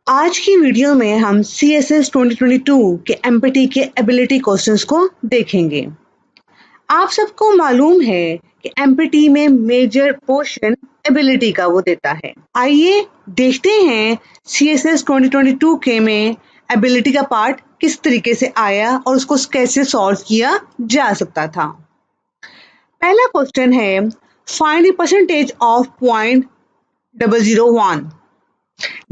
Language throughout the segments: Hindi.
आज की वीडियो में हम CSS 2022 के एम्पैथी के एबिलिटी क्वेश्चंस को देखेंगे। आप सबको मालूम है कि एम्पैथी में मेजर पोर्शन एबिलिटी का वो देता है। आइए देखते हैं CSS 2022 के में एबिलिटी का पार्ट किस तरीके से आया और उसको कैसे सॉल्व किया जा सकता था। पहला क्वेश्चन है, फाइंड द परसेंटेज ऑफ 0.001।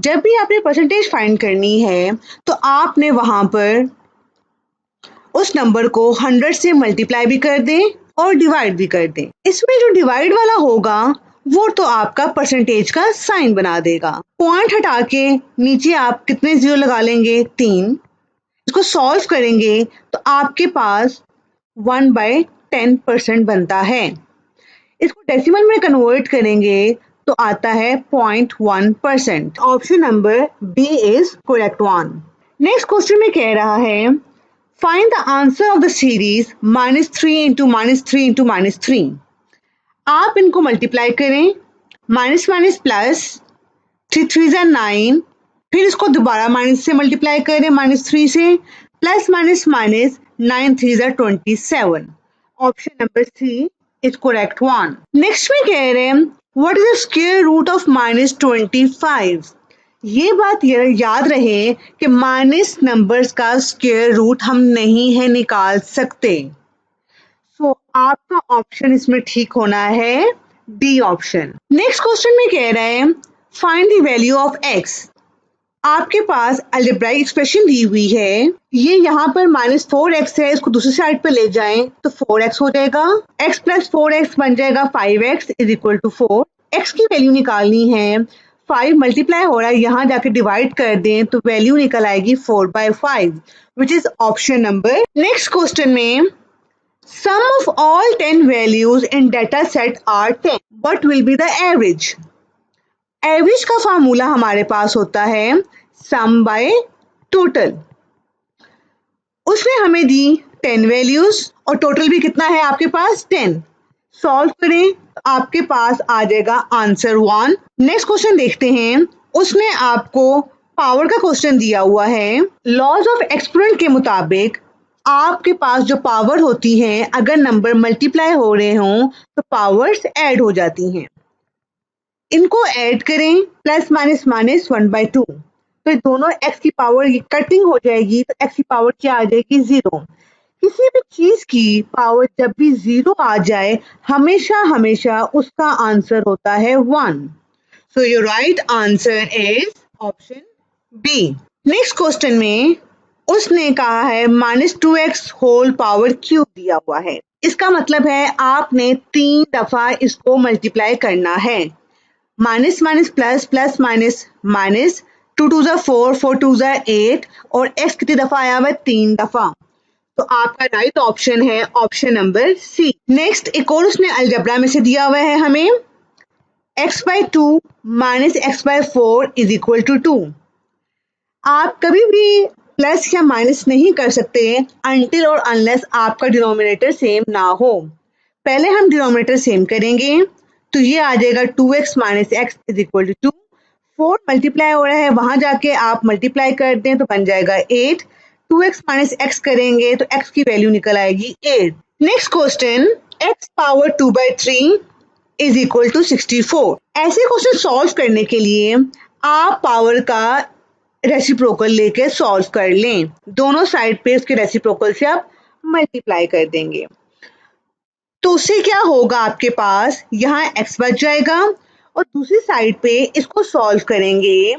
जब भी आपने परसेंटेज फाइंड करनी है तो आपने वहां पर उस नंबर को 100 से मल्टीप्लाई भी कर दें और डिवाइड भी कर दें। इसमें जो डिवाइड वाला होगा वो तो आपका परसेंटेज का साइन बना देगा। पॉइंट हटा के नीचे आप कितने जीरो लगा लेंगे? 3। इसको सॉल्व करेंगे तो आपके पास 1/10% बनता है। इसको डेसिमल में कन्वर्ट करेंगे तो आता है 0.1%। Option number B is correct one. Next question में कह रहा है, find the answer of the series -3 into -3 into -3। आप इनको मल्टीप्लाई करें, माइनस माइनस प्लस, 3 3 9, फिर इसको दोबारा माइनस से मल्टीप्लाई करें -3 से, plus minus minus, 9 3 27। Option number C is correct one. Next में कह रहे हैं, what is the square root of -25। ये बात याद रहे कि माइनस नंबर्स का स्क्वायर रूट हम नहीं है निकाल सकते। सो आपका ऑप्शन इसमें ठीक होना है डी ऑप्शन। नेक्स्ट क्वेश्चन में कह रहे हैं, find the value of x. आपके पास अलजेब्राइक एक्सप्रेशन दी हुई है, ये यहाँ पर -4x है, इसको दूसरी साइड पे ले जाएं तो 4x हो जाएगा। x प्लस 4x बन जाएगा 5x is equal to 4। x की वैल्यू निकालनी है, 5 मल्टीप्लाई हो रहा है, यहाँ जाके डिवाइड कर दें तो वैल्यू निकल आएगी 4/5 which is option number. Next question में, sum of all 10 values in data set are 10, what will be the average. Average का फार्मूला हमारे पास होता है सम बाय टोटल। उसने हमें दी 10 वैल्यूज और टोटल भी कितना है आपके पास? 10। सॉल्व करें तो आपके पास आ जाएगा आंसर 1। नेक्स्ट क्वेश्चन देखते हैं, उसने आपको पावर का क्वेश्चन दिया हुआ है। लॉज ऑफ एक्सपोनेंट के मुताबिक आपके पास जो पावर होती है, अगर नंबर मल्टीप्लाई हो रहे हों तो पावर्स ऐड हो जाती हैं। इनको ऐड करें, प्लस माइनस माइनस 1/2, तो दोनों x की पावर कटिंग हो जाएगी तो x की पावर क्या आ जाएगी? 0। किसी भी चीज की पावर जब भी 0 आ जाए हमेशा हमेशा उसका आंसर होता है 1। So your right answer is option B. Next question में उसने कहा है -2x होल पावर क्यूब दिया हुआ है। इसका मतलब है आपने 3 दफा इसको मल्टीप्लाई करना है। Minus minus plus, plus minus minus, 2 2 4, 4 2 8 और x कितनी दफा आया हुआ है? 3 दफा। तो आपका राइट ऑप्शन है ऑप्शन नंबर सी। नेक्स्ट एक और उसने अलजेब्रा में से दिया हुआ है हमें, x/2 minus x/4 is equal to 2। आप कभी भी प्लस या माइनस नहीं कर सकते अनटिल और अनलेस आपका डिनोमिनेटर सेम ना हो। पहले हम डिनोमिनेटर सेम करेंगे तो ये आ जाएगा 2x minus x is equal to 2। 4 multiply हो रहा है, वहां जाके आप मल्टीप्लाई कर दें तो बन जाएगा 8। 2x माइनस एक्स करेंगे तो x की वैल्यू निकल आएगी 8। Next question, x power 2/3 is equal to 64। ऐसे क्वेश्चन सॉल्व करने के लिए आप पावर का रेसिप्रोकल लेके सॉल्व कर लें। दोनों साइड पे उसके रेसिप्रोकल से आप मल्टीप्लाई कर देंगे तो उससे क्या होगा, आपके पास यहाँ x बच जाएगा और दूसरी साइड पे इसको सॉल्व करेंगे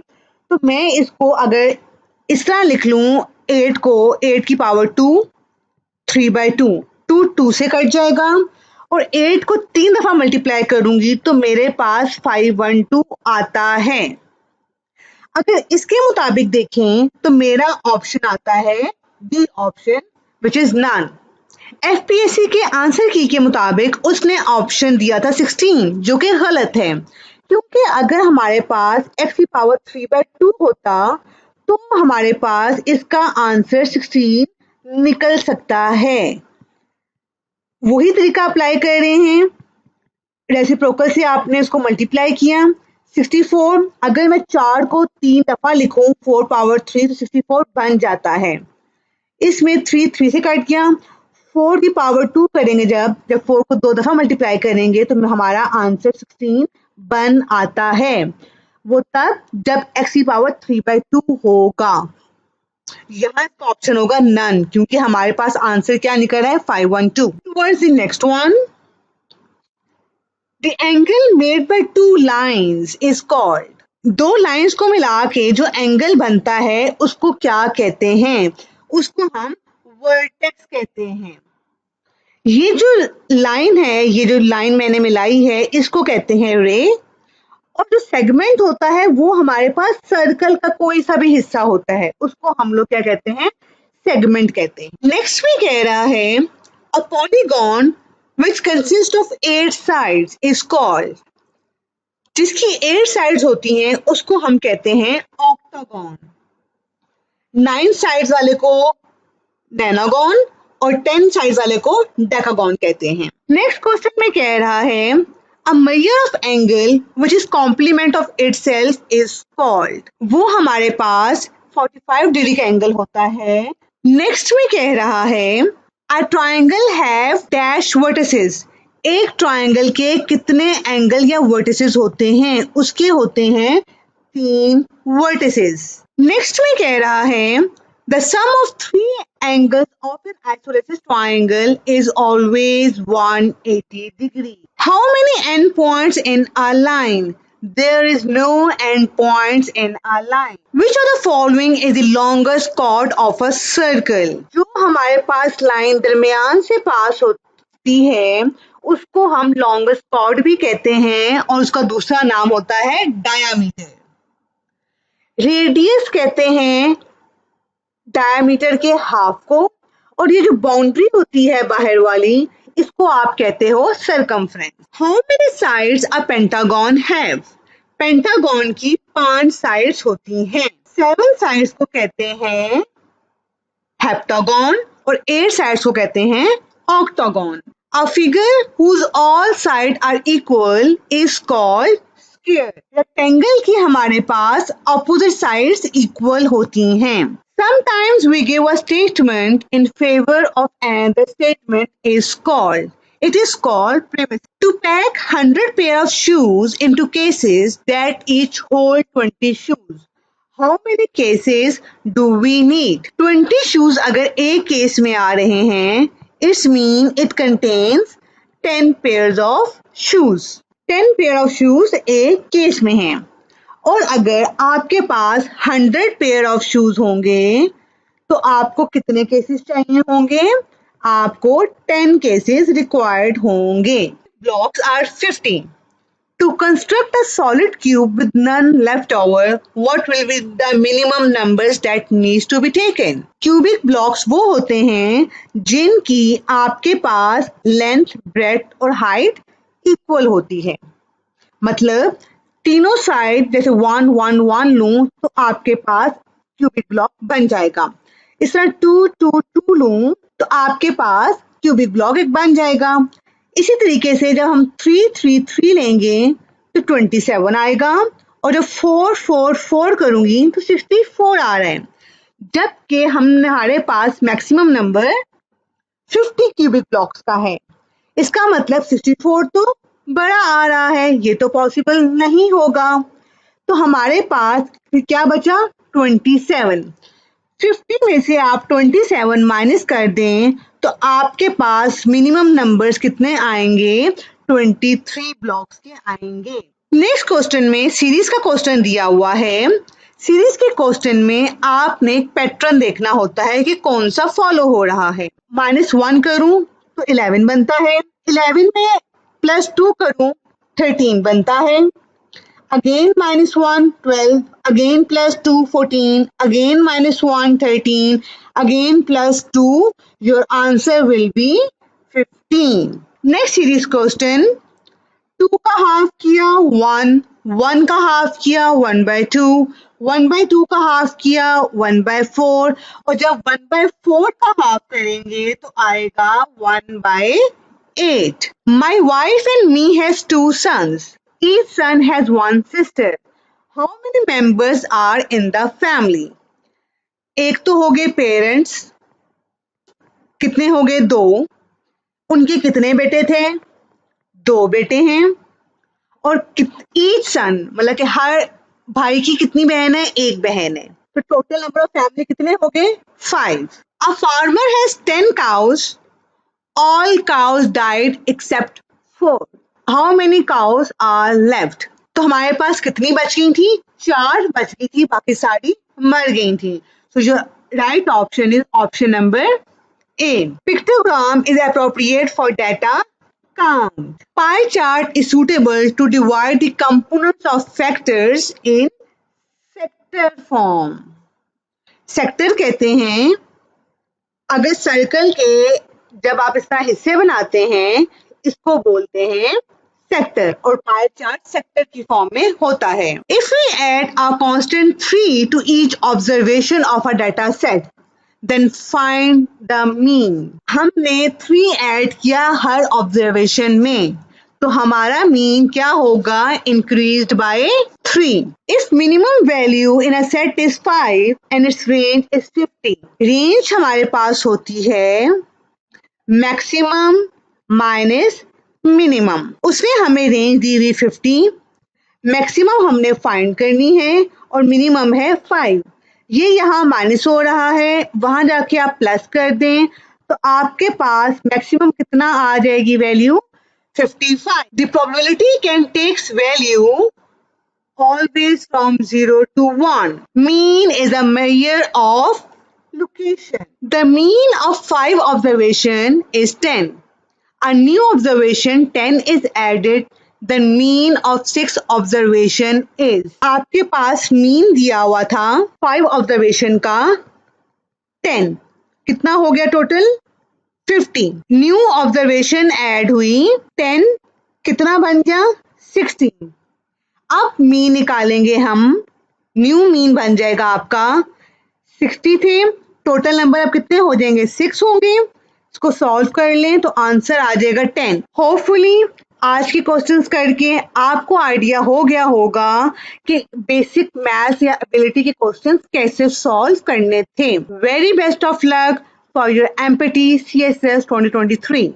तो मैं इसको अगर इस तरह लिख लूं, 8 को 8 की पावर 2, 3/2, 2 2 से कट जाएगा और 8 को 3 दफा मल्टीप्लाई करूंगी तो मेरे पास 512 आता है। अगर इसके मुताबिक देखें तो मेरा ऑप्शन आता है D option which is none. FPSC के आंसर की के मुताबिक उसने ऑप्शन दिया था 16 जो कि गलत है, क्योंकि अगर हमारे पास x की पावर 3/2 होता तो हमारे पास इसका आंसर 16 निकल सकता है। वही तरीका अप्लाई कर रहे हैं, रेसिप्रोकल से आपने उसको मल्टीप्लाई किया, 64, अगर मैं 4 को 3 दफा लिखूं 4 पावर 3 तो 64 बन जाता है। इसमें 3 से कट गया। 4 की पावर 2 करेंगे, जब 4 को 2 दफा मल्टीप्लाई करेंगे तो हमारा आंसर 16 बन आता है। वो तब जब x की पावर 3/2 होगा। यहाँ इसका ऑप्शन होगा नन, क्योंकि हमारे पास आंसर क्या निकल रहा है 512। Towards the next one, the angle made by two lines is called. दो लाइन्स को मिला के जो एंगल बनता है उसको क्या कहते हैं? उसको हम वर्टेक्स कहते हैं। ये जो लाइन है, ये जो लाइन मैंने मिलाई है, इसको कहते हैं रे। और जो सेगमेंट होता है वो हमारे पास सर्कल का कोई सा भी हिस्सा होता है, उसको हम लोग क्या कहते हैं? सेगमेंट कहते हैं। नेक्स्ट में कह रहा है a polygon which consists of 8 sides is called। जिसकी 8 साइड्स होती हैं उसको हम कहते हैं ऑक्टागॉन। 9 साइड्स वाले को डेनागॉन और 10 साइड्स वाले को डेकागॉन कहते हैं। नेक्स्ट क्वेश्चन में कह रहा है a measure of angle which is complement of itself is called। वो हमारे पास 45 डिग्री का एंगल होता है। नेक्स्ट में कह रहा है A triangle have dash vertices। एक ट्रायंगल के कितने एंगल या वर्टिसेस होते हैं? उसके होते हैं 3 वर्टिसेस। नेक्स्ट में कह रहा है the sum of 3 angles of an isosceles triangle is always 180 degree। How many endpoints in a line? There is no endpoints in a line। Which of the following is the longest chord of a circle? जो हमारे पास लाइन दरमियान से पास होती है उसको हम लॉन्गेस्ट कॉर्ड भी कहते हैं और उसका दूसरा नाम होता है डायामीटर। रेडियस कहते हैं डायामीटर के हाफ को, और ये जो बाउंड्री होती है बाहर वाली, इसको आप कहते हो circumference. How many sides a pentagon have? Pentagon की 5 साइड्स होती हैं। 7 साइड्स को कहते हैं हेप्टागन और 8 साइड्स को कहते हैं octagon. A figure whose all side are equal is called square. Rectangle की हमारे पास ऑपोजिट साइड्स इक्वल होती हैं। Sometimes we give a statement in favor of another statement is called, it is called premise. To pack 100 pair of shoes into cases that each hold 20 shoes, how many cases do we need? 20 shoes अगर एक केस में आ रहे हैं, it means it contains 10 pairs of shoes. 10 pair of shoes एक केस में हैं। और अगर आपके पास 100 पेयर ऑफ शूज होंगे तो आपको कितने केसेस चाहिए होंगे? आपको 10 केसेस रिक्वायर्ड होंगे। Blocks are 50। To construct a solid cube with none left over, what will be the minimum numbers that needs to be taken? Cubic blocks वो होते हैं जिनकी आपके पास लेंथ, ब्रेड्थ और हाइट इक्वल होती है। मतलब तीनों साइड जैसे 1 1 1 लूं तो आपके पास क्यूबिक ब्लॉक बन जाएगा। इस तरह 2 2 2 लूं तो आपके पास क्यूबिक ब्लॉक एक बन जाएगा। इसी तरीके से जब हम 3 3 3 लेंगे तो 27 आएगा, और जब 4 4 4 करूंगी तो 64 आ रहा है। जबकि हमारे पास मैक्सिमम नंबर 50 क्यूबिक ब्लॉक्स का है। इसका मतलब 64 तो बड़ा आ रहा है, ये तो पॉसिबल नहीं होगा। तो हमारे पास फिर क्या बचा? 27। 50 में से आप 27 माइनस कर दें तो आपके पास मिनिमम नंबर्स कितने आएंगे? 23 ब्लॉक्स के आएंगे। नेक्स्ट क्वेश्चन में सीरीज का क्वेश्चन दिया हुआ है। सीरीज के क्वेश्चन में आपने एक पैटर्न देखना होता है कि कौन सा फॉलो हो रहा है। -1 करूं तो 11 बनता है, 11 में +2 करूं 13 बनता है, again -1 12, again +2 14, again -1 13, again +2, your answer will be 15। Next series question, 2 का हाफ किया 1, 1 का हाफ किया 1/2, 1/2 का हाफ किया 1/4, और जब 1/4 का हाफ करेंगे तो आएगा 1/8। My wife and me has 2 sons. Each son has one sister. How many members are in the family? एक तो हो गए पेरेंट्स, कितने हो गए? 2। उनके कितने बेटे थे? 2 बेटे हैं। और ईच सन मतलब कि हर भाई की कितनी बहन है? 1 बहन है। तो टोटल नंबर ऑफ फैमिली कितने हो गए? 5। A farmer has 10 cows. All cows died except 4. How many cows are left? तो हमारे पास कितनी बच गई थी? 4 बच गई थी, बाकी सारी मर गई थी। So your right option is option number A. Pictogram is appropriate for data count. Pie chart is suitable to divide the components of factors in sector form. Sector कहते हैं अगर सर्कल के जब आप इसका हिस्से बनाते हैं इसको बोलते हैं सेक्टर, और पाई चार्ट सेक्टर की फॉर्म में होता है। If we add a constant 3 to each observation of a data set then find the mean. हमने 3 ऐड किया हर ऑब्जर्वेशन में, तो हमारा मीन क्या होगा? Increased by 3. If minimum value in a set is 5 and its range is 50, range हमारे पास होती है मैक्सिमम माइनस मिनिमम। उसने हमें रेंज दी हुई 50, मैक्सिमम हमने फाइंड करनी है और मिनिमम है 5। ये यहाँ माइनस हो रहा है, वहां जाके आप प्लस कर दें तो आपके पास मैक्सिमम कितना आ जाएगी value? 55. The probability can takes value always from 0 to 1. Mean is a measure of location. The mean of 5 observation is 10. A new observation 10 is added. The mean of 6 observation is. आपके पास mean दिया हुआ था 5 observation का 10. कितना हो गया टोटल? 50. न्यू ऑब्जर्वेशन ऐड हुई 10, कितना बन गया? 16. अब मीन निकालेंगे हम, न्यू मीन बन जाएगा आपका 60 थे, टोटल नंबर अब कितने हो जाएंगे? 6 होंगे। इसको सॉल्व कर लें तो आंसर आ जाएगा 10। होपफुली आज के क्वेश्चंस करके आपको आइडिया हो गया होगा कि बेसिक मैथ्स या एबिलिटी के क्वेश्चंस कैसे सॉल्व करने थे। Very best of luck for your MPT CSS 2023.